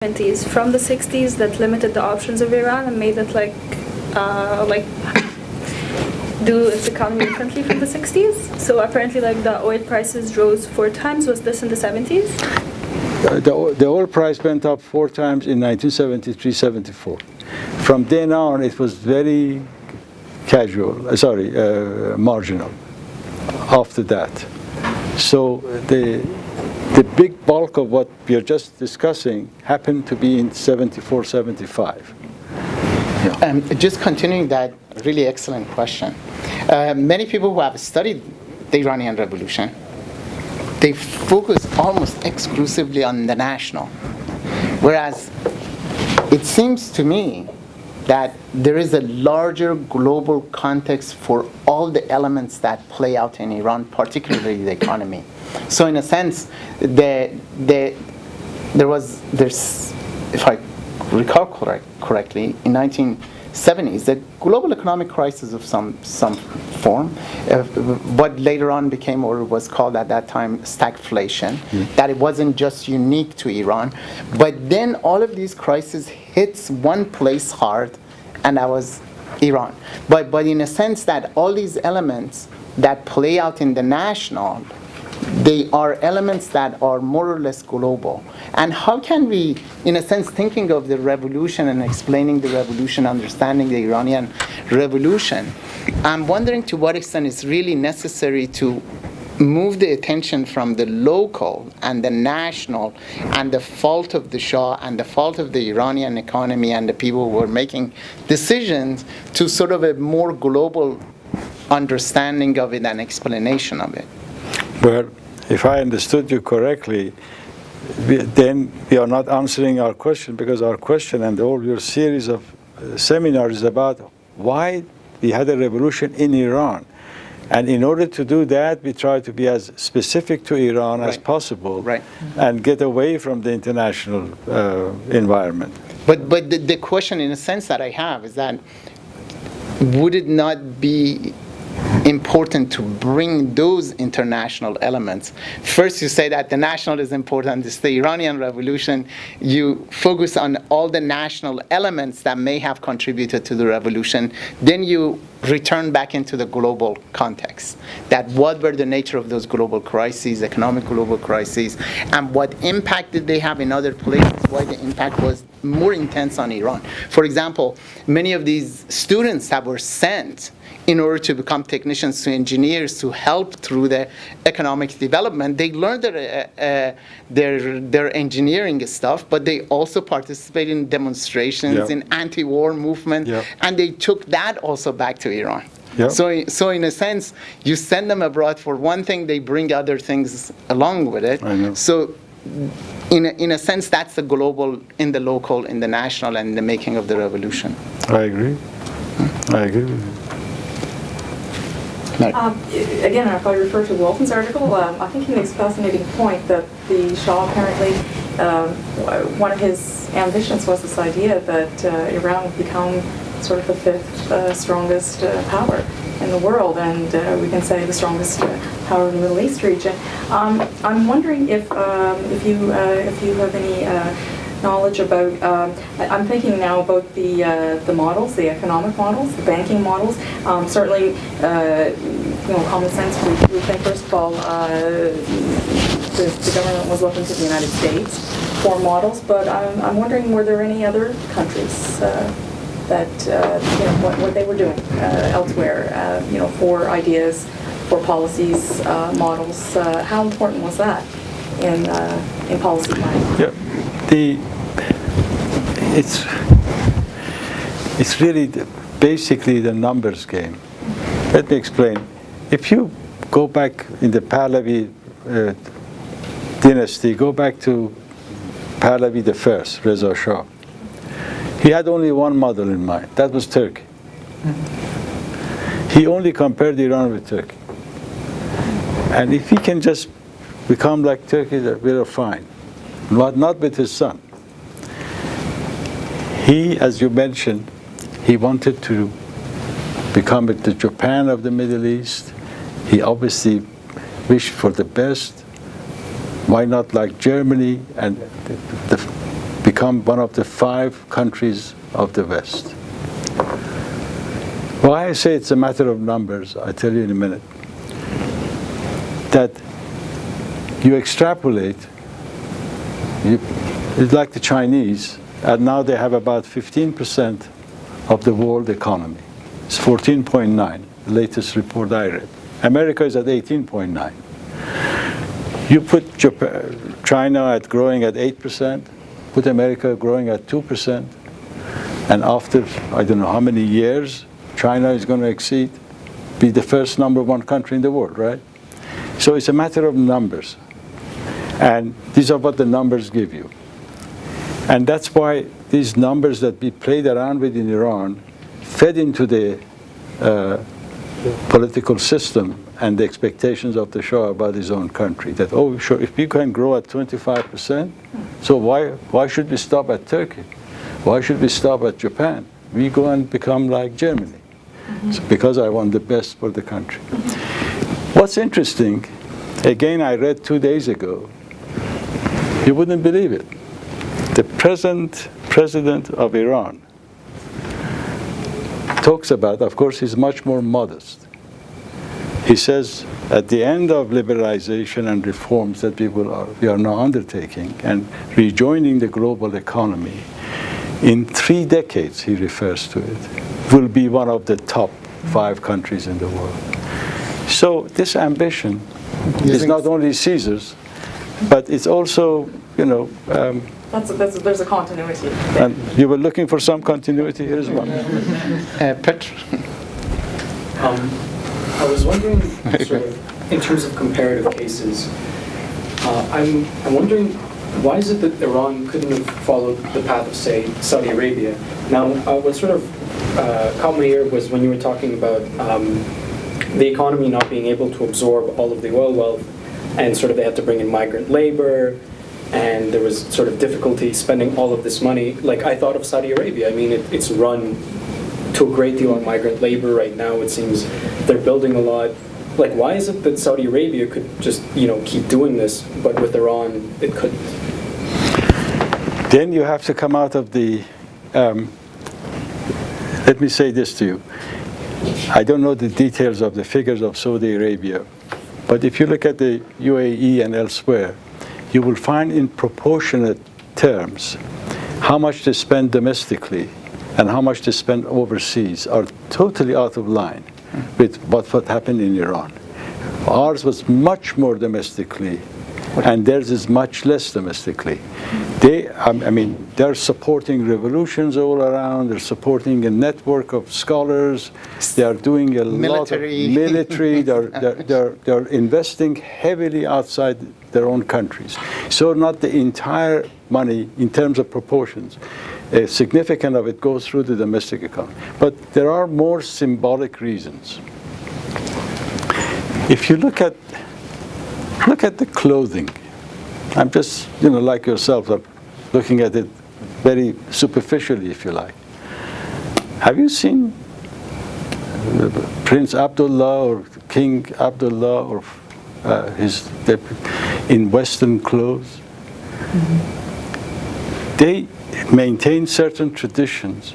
70s, from the 60s that limited the options of Iran and made it do its economy differently from the 60s. So apparently the oil prices rose 4 times. Was this in the 70s? The oil price went up 4 times in 1973-74. From then on, it was very marginal after that. So the big bulk of what we are just discussing happened to be in 74, 75. Yeah. Just continuing that really excellent question. Many people who have studied the Iranian Revolution, they focus almost exclusively on the national. Whereas it seems to me that there is a larger global context for all the elements that play out in Iran, particularly the economy. So in a sense, there's, if I recall correctly, in 1970s, the global economic crisis of some form, what later on became or was called at that time stagflation, that it wasn't just unique to Iran, but then all of these crises hits one place hard, and that was Iran. But in a sense that all these elements that play out in the national, they are elements that are more or less global. And how can we, in a sense, thinking of the revolution and explaining the revolution, understanding the Iranian Revolution, I'm wondering to what extent it's really necessary to move the attention from the local and the national and the fault of the Shah and the fault of the Iranian economy and the people who are making decisions to sort of a more global understanding of it and explanation of it. Well, if I understood you correctly, then we are not answering our question, because our question and all your series of seminars is about why we had a revolution in Iran. And in order to do that, we try to be as specific to Iran as possible, and get away from the international environment. But the question, in a sense, that I have is that would it not be important to bring those international elements? First, you say that the national is important. It's the Iranian Revolution. You focus on all the national elements that may have contributed to the revolution. Then you return back into the global context. That what were the nature of those global crises, economic global crises, and what impact did they have in other places, why the impact was more intense on Iran. For example, many of these students that were sent in order to become technicians to engineers to help through the economic development, they learned their engineering stuff, but they also participated in demonstrations, in anti-war movement, and they took that also back to Iran. So in a sense, you send them abroad for one thing, they bring other things along with it. So in a sense, that's the global, in the local, in the national, and the making of the revolution. I agree. I agree with you. Again, if I refer to Walton's article, I think he makes a fascinating point that the Shah apparently, one of his ambitions was this idea that Iran would become sort of the 5th strongest power in the world, and we can say the strongest power in the Middle East region. I'm wondering if you have any knowledge about, I'm thinking now about the models, the economic models, the banking models. Certainly, common sense, we think, first of all, the government was looking to the United States for models, but I'm wondering, were there any other countries that, what they were doing elsewhere, for ideas, for policies, models? How important was that in policy planning? It's really basically the numbers game. Let me explain. If you go back in the Pahlavi dynasty, go back to Pahlavi the First, Reza Shah. He had only one model in mind. That was Turkey. He only compared Iran with Turkey. And if he can just become like Turkey, we're fine. Not with his son. He, as you mentioned, he wanted to become the Japan of the Middle East. He obviously wished for the best. Why not like Germany and become become one of the 5 countries of the West. Why I say it's a matter of numbers, I'll tell you in a minute. That you extrapolate, it's like the Chinese, and now they have about 15% of the world economy. It's 14.9, the latest report I read. America is at 18.9. You put Japan, China at growing at 8%, put America growing at 2%, and after I don't know how many years, China is going to be the first #1 country in the world, right? So it's a matter of numbers. And these are what the numbers give you. And that's why these numbers that we played around with in Iran fed into the political system and the expectations of the Shah about his own country. That, oh, sure, if we can grow at 25%, so why should we stop at Turkey? Why should we stop at Japan? We go and become like Germany. So because I want the best for the country. What's interesting, again, I read 2 days ago, you wouldn't believe it. The present president of Iran talks about, of course, he's much more modest. He says, at the end of liberalization and reforms that we are now undertaking and rejoining the global economy, in 3 decades, he refers to it, will be one of the top 5 countries in the world. So this ambition is not only Caesar's, but it's also, there's a continuity. and you were looking for some continuity, here's one. Petr? I was wondering, sort of, in terms of comparative cases, I'm wondering, why is it that Iran couldn't have followed the path of, say, Saudi Arabia? Now, what sort of caught my ear was when you were talking about the economy not being able to absorb all of the oil wealth, and sort of they had to bring in migrant labor, and there was sort of difficulty spending all of this money. Like, I thought of Saudi Arabia. I mean, it's run to a great deal on migrant labor right now. It seems they're building a lot. Like, why is it that Saudi Arabia could just, keep doing this, but with Iran, it couldn't? Then you have to come out of the, let me say this to you. I don't know the details of the figures of Saudi Arabia, but if you look at the UAE and elsewhere, you will find in proportionate terms how much they spend domestically and how much they spend overseas are totally out of line with what happened in Iran. Ours was much more domestically, and theirs is much less domestically. They're supporting revolutions all around. They're supporting a network of scholars. They are doing a lot of military. They're investing heavily outside their own countries. So not the entire money in terms of proportions. A significant of it goes through the domestic economy. But there are more symbolic reasons. If you look at the clothing, I'm just, like yourself, I'm looking at it very superficially, if you like. Have you seen Prince Abdullah or King Abdullah or in Western clothes? Mm-hmm. They maintain certain traditions.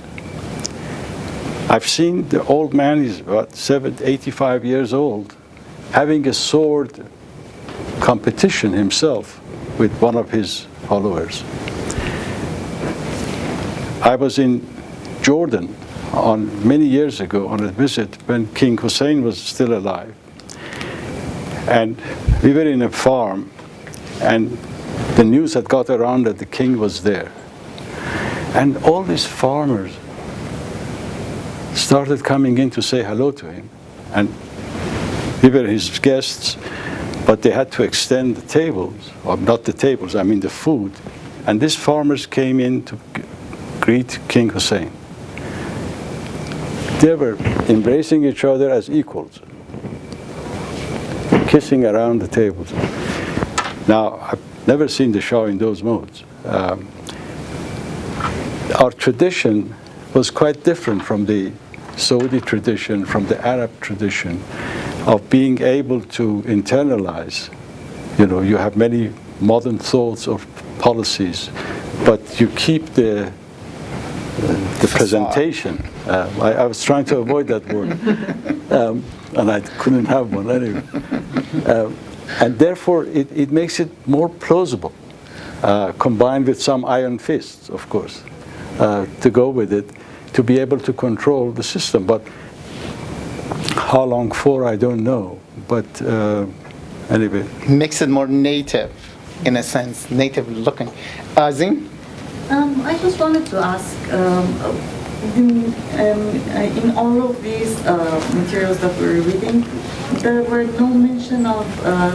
I've seen the old man, he's about 85 years old, having a sword competition himself with one of his followers. I was in Jordan many years ago on a visit when King Hussein was still alive. And we were in a farm, and the news had got around that the king was there. And all these farmers started coming in to say hello to him. And we were his guests, but they had to extend the tables, or not the tables, I mean the food. And these farmers came in to greet King Hussein. They were embracing each other as equals, kissing around the tables. Now, I've never seen the Shah in those modes. Our tradition was quite different from the Saudi tradition, from the Arab tradition, of being able to internalize. You have many modern thoughts of policies but you keep the presentation. I was trying to avoid that word, and I couldn't have one anyway. And therefore, it makes it more plausible, combined with some iron fists, of course, to go with it, to be able to control the system. But how long for, I don't know. But anyway. Makes it more native, in a sense, native looking. Azim? I just wanted to ask, in all of these materials that we're reading, there were no mention of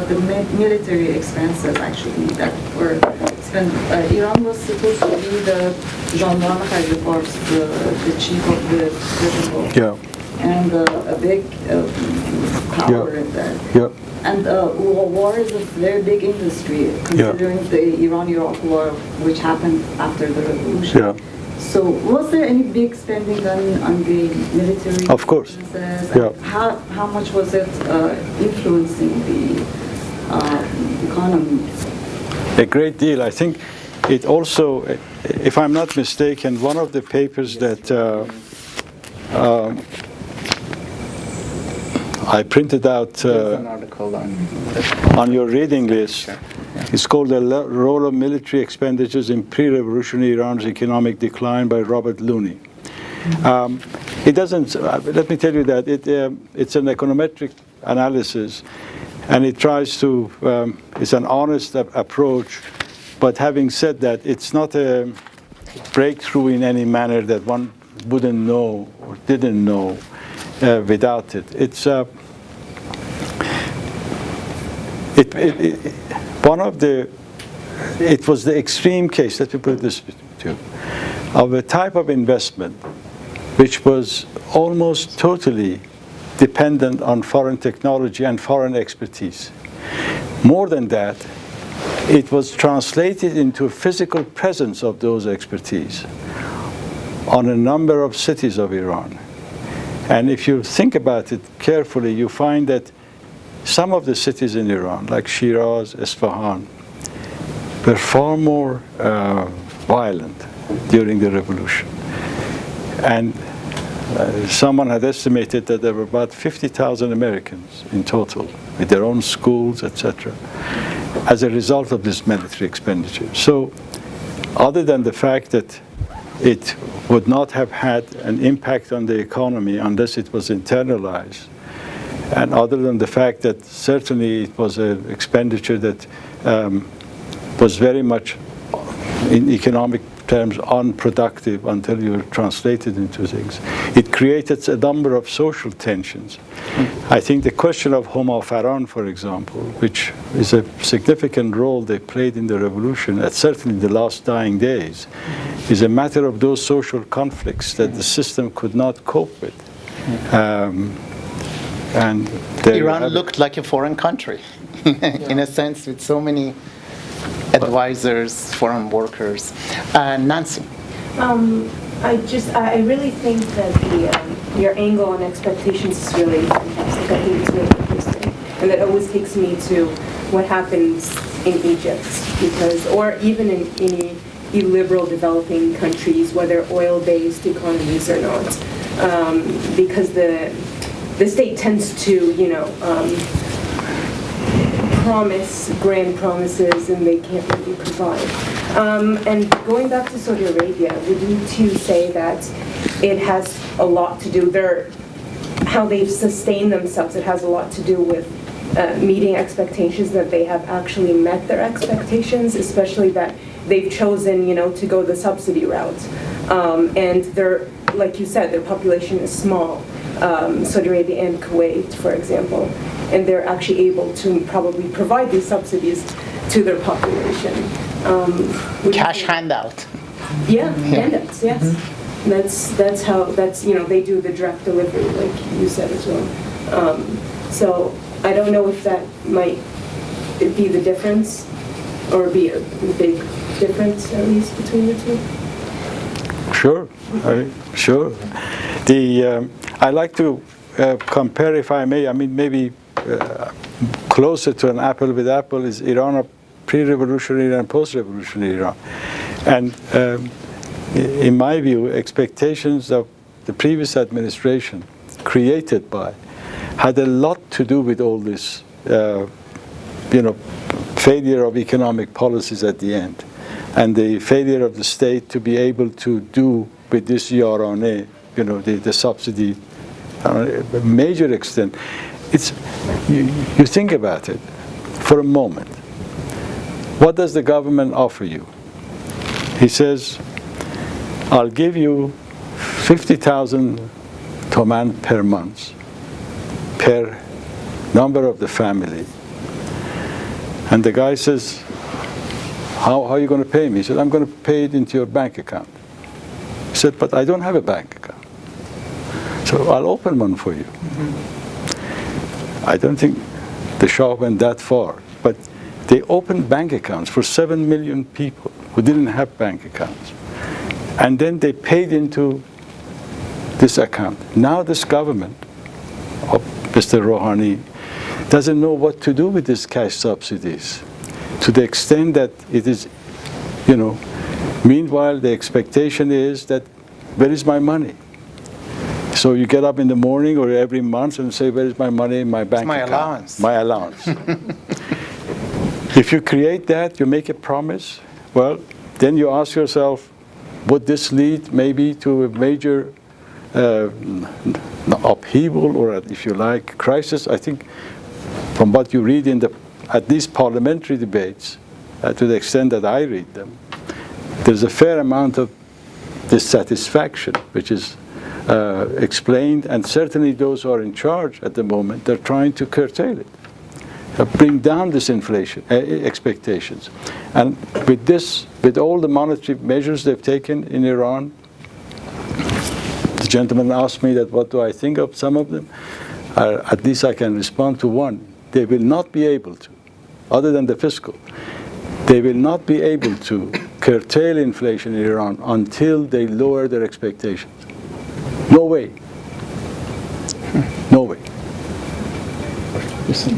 the military expenses actually that were spent. Iran was supposed to be the gendarme corps, the chief of the rebel, Yeah. and a big power in there. Yeah. And war is a very big industry, considering the Iran-Iraq war, which happened after the revolution. Yeah. So was there any big spending on the military? Of course. expenses? Yeah. How much was it influencing the economy? A great deal. I think it also, if I'm not mistaken, one of the papers that I printed out There's an article on your reading list. It's called The Role of Military Expenditures in Pre-Revolutionary Iran's Economic Decline by Robert Looney. It doesn't, let me tell you that it's an econometric analysis, and it tries to, it's an honest approach, but having said that, it's not a breakthrough in any manner that one wouldn't know or didn't know without it. It's it was the extreme case, let me put it this way, of a type of investment which was almost totally dependent on foreign technology and foreign expertise. More than that, it was translated into a physical presence of those expertise on a number of cities of Iran. And if you think about it carefully, you find that some of the cities in Iran, like Shiraz, Isfahan, were far more violent during the revolution. And someone had estimated that there were about 50,000 Americans in total, with their own schools, etc., as a result of this military expenditure. So, other than the fact that it would not have had an impact on the economy unless it was internalized, and other than the fact that certainly it was an expenditure that was very much, in economic terms, unproductive until you translated into things. It created a number of social tensions. I think the question of Homafaran, for example, which is a significant role they played in the revolution, certainly in the last dying days, is a matter of those social conflicts that the system could not cope with. And Iran looked like a foreign country, in a sense, with so many advisors, foreign workers. Nancy. I really think that your angle on expectations is really fantastic. I think it's really interesting. And that always takes me to what happens in Egypt, or even in any illiberal developing countries, whether oil-based economies or not, because the state tends to, promise grand promises and they can't really provide. And going back to Saudi Arabia, would you too say that it has a lot to do, how they've sustained themselves, it has a lot to do with meeting expectations, that they have actually met their expectations, especially that they've chosen, to go the subsidy route. And they're, like you said, their population is small. Saudi Arabia and Kuwait, for example, and they're actually able to probably provide these subsidies to their population. Cash handout. Yeah, handouts, yes. That's how, they do the direct delivery, like you said as well. So I don't know if that might be the difference, or be a big difference, at least, between the two. Sure, sure. I like to compare, if I may, maybe closer to an apple with apple is Iran, pre-revolutionary and post-revolutionary Iran. And in my view, expectations of the previous administration created by had a lot to do with all this, failure of economic policies at the end, and the failure of the state to be able to do with this yarane, the subsidy, a major extent. You think about it for a moment. What does the government offer you? He says, I'll give you 50,000 toman per month, per number of the family. And the guy says, how are you going to pay me? He said, I'm going to pay it into your bank account. He said, but I don't have a bank account. So I'll open one for you. I don't think the Shah went that far, but they opened bank accounts for 7 million people who didn't have bank accounts. And then they paid into this account. Now this government of Mr. Rouhani doesn't know what to do with these cash subsidies, to the extent that it is, meanwhile the expectation is that, where is my money? So you get up in the morning or every month and say, where is my money in my bank account? allowance. My allowance. If you create that, you make a promise, well, then you ask yourself, would this lead maybe to a major upheaval or, if you like, crisis? I think from what you read in at least parliamentary debates, to the extent that I read them, there's a fair amount of dissatisfaction, which is explained, and certainly those who are in charge at the moment, they're trying to curtail it, bring down this inflation expectations. And with all the monetary measures they've taken in Iran, the gentleman asked me that what do I think of some of them. At least I can respond to one. They will not be able to, other than the fiscal, they will not be able to curtail inflation in Iran until they lower their expectations. No way. No way. Listen.